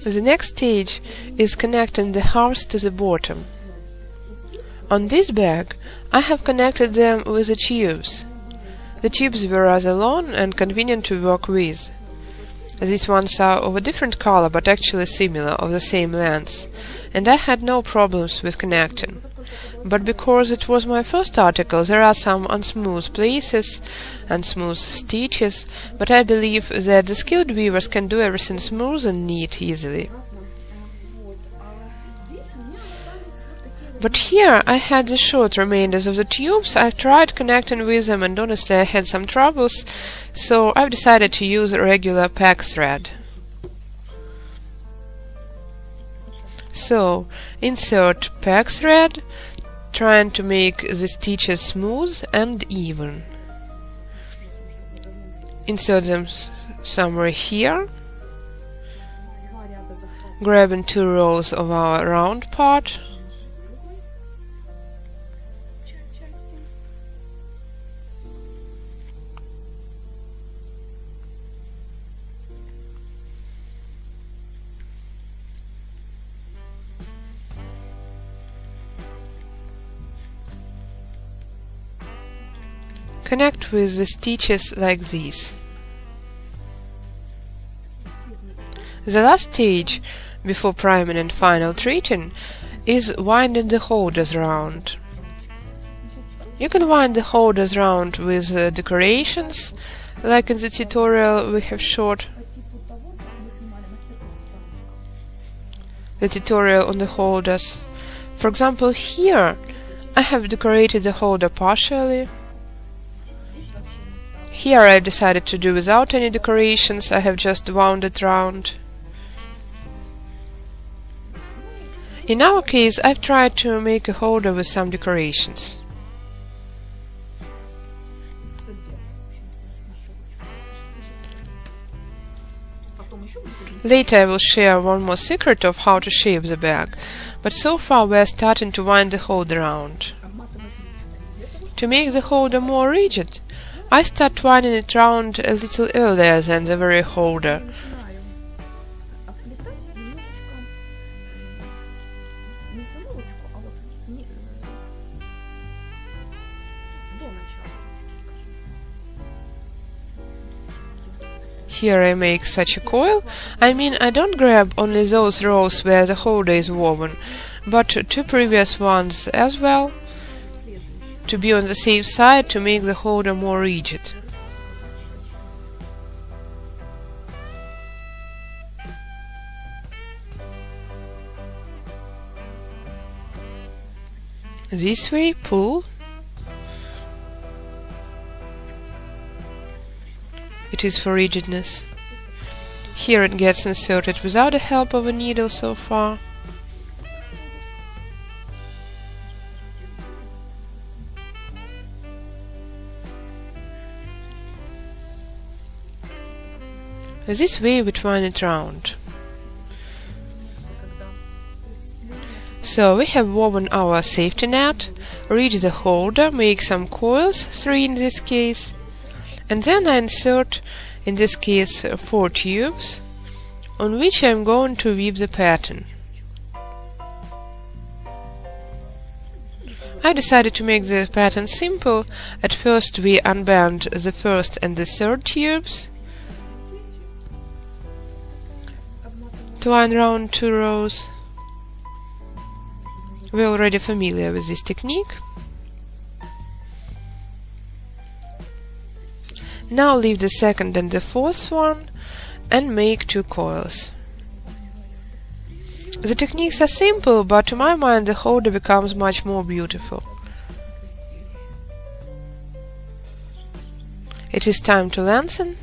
The next stage is connecting the halves to the bottom. On this bag, I have connected them with the tubes. The tubes were rather long and convenient to work with. These ones are of a different color but actually similar, of the same length, and I had no problems with connecting. But because it was my first article, there are some unsmooth places and smooth stitches, but I believe that the skilled weavers can do everything smooth and neat easily. But here I had the short remainders of the tubes. I've tried connecting with them and honestly I had some troubles, so I've decided to use a regular pack thread. So, insert pack thread, trying to make the stitches smooth and even. Insert them somewhere here, grabbing 2 rows of our round part, connect with the stitches like this. The last stage, before priming and final treating, is winding the holders round. You can wind the holders round with decorations, like in the tutorial we have shot. The tutorial on the holders. For example, here I have decorated the holder partially. Here I've decided to do without any decorations, I have just wound it round. In our case, I've tried to make a holder with some decorations. Later I will share one more secret of how to shape the bag, but so far we are starting to wind the holder round. To make the holder more rigid, I start winding it round a little earlier than the very holder. Here I make such a coil. I mean, I don't grab only those rows where the holder is woven, but 2 previous ones as well, to be on the safe side, to make the holder more rigid. This way, pull. It is for rigidness. Here it gets inserted without the help of a needle so far. This way we twine it round. So we have woven our safety net, reach the holder, make some coils, 3 in this case, and then I insert, in this case, 4 tubes, on which I am going to weave the pattern. I decided to make the pattern simple. At first we unband the first and the third tubes, twine round 2 rows. We're already familiar with this technique. Now leave the second and the fourth one and make 2 coils. The techniques are simple, but to my mind the holder becomes much more beautiful. It is time to lengthen.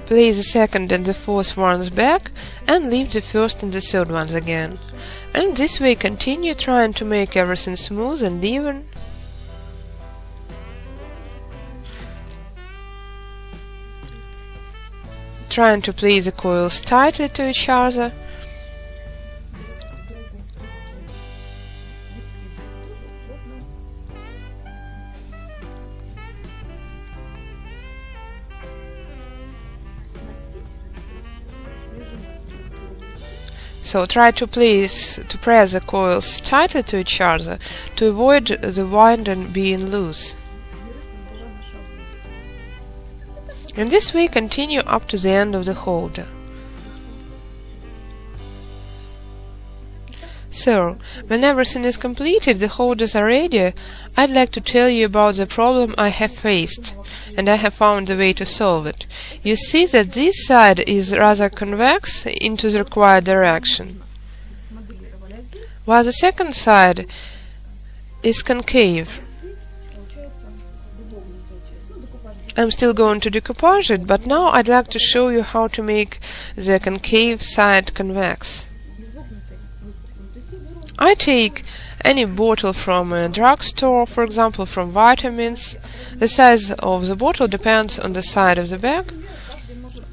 Place the second and the fourth ones back and leave the first and the third ones again. And this way continue trying to make everything smooth and even. Trying to place the coils tightly to each other. So try to press the coils tightly to each other to avoid the winding being loose. In this way continue up to the end of the holder. So, when everything is completed, the holders are ready, I'd like to tell you about the problem I have faced, and I have found the way to solve it. You see that this side is rather convex into the required direction, while the second side is concave. I'm still going to decoupage it, but now I'd like to show you how to make the concave side convex. I take any bottle from a drugstore, for example from vitamins. The size of the bottle depends on the side of the bag,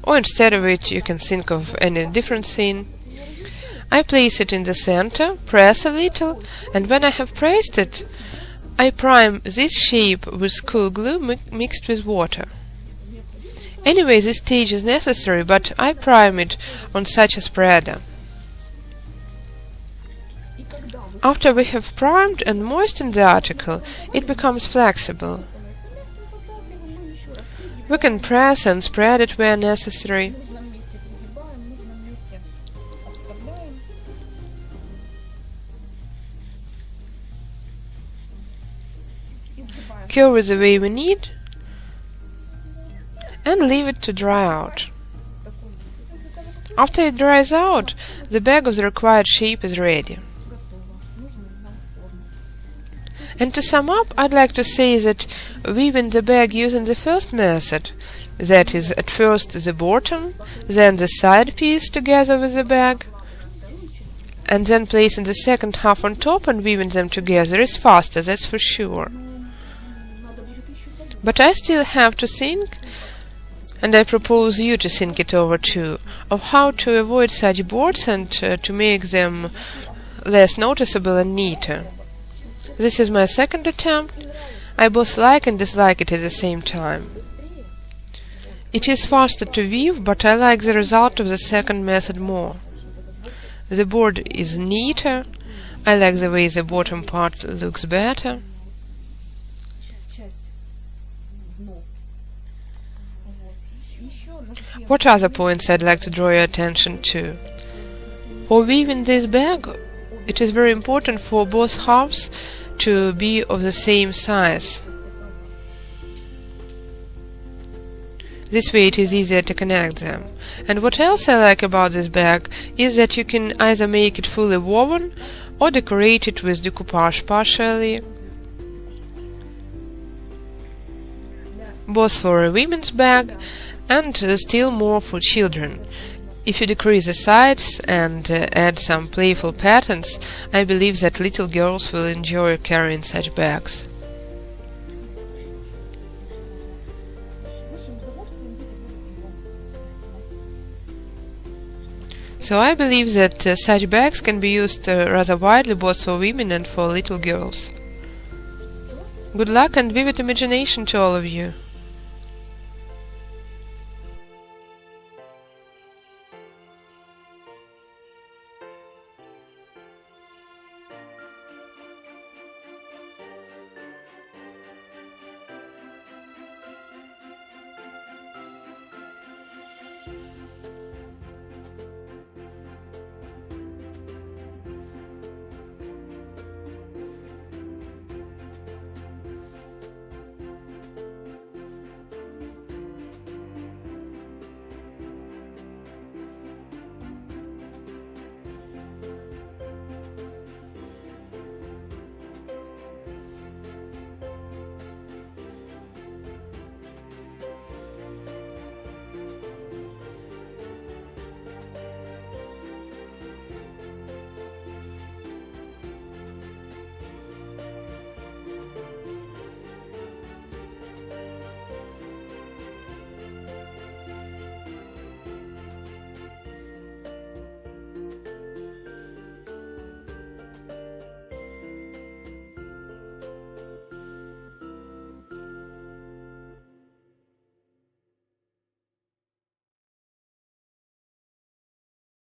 or instead of it you can think of any different thing. I place it in the center, press a little, and when I have pressed it, I prime this shape with cool glue mixed with water. Anyway, this stage is necessary, but I prime it on such a spreader. After we have primed and moistened the article, it becomes flexible. We can press and spread it where necessary. Cure it the way we need and leave it to dry out. After it dries out, the bag of the required shape is ready. And to sum up, I'd like to say that weaving the bag using the first method, that is, at first the bottom, then the side piece together with the bag, and then placing the second half on top and weaving them together is faster, that's for sure. But I still have to think, and I propose you to think it over too, of how to avoid such boards and to make them less noticeable and neater. This is my second attempt. I both like and dislike it at the same time. It is faster to weave, but I like the result of the second method more. The board is neater, I like the way the bottom part looks better. What other points I'd like to draw your attention to? For weaving this bag, it is very important for both halves to be of the same size. This way it is easier to connect them. And what else I like about this bag is that you can either make it fully woven or decorate it with decoupage partially, both for a women's bag and still more for children. If you decrease the sides and add some playful patterns, I believe that little girls will enjoy carrying such bags. So I believe that such bags can be used rather widely both for women and for little girls. Good luck and vivid imagination to all of you!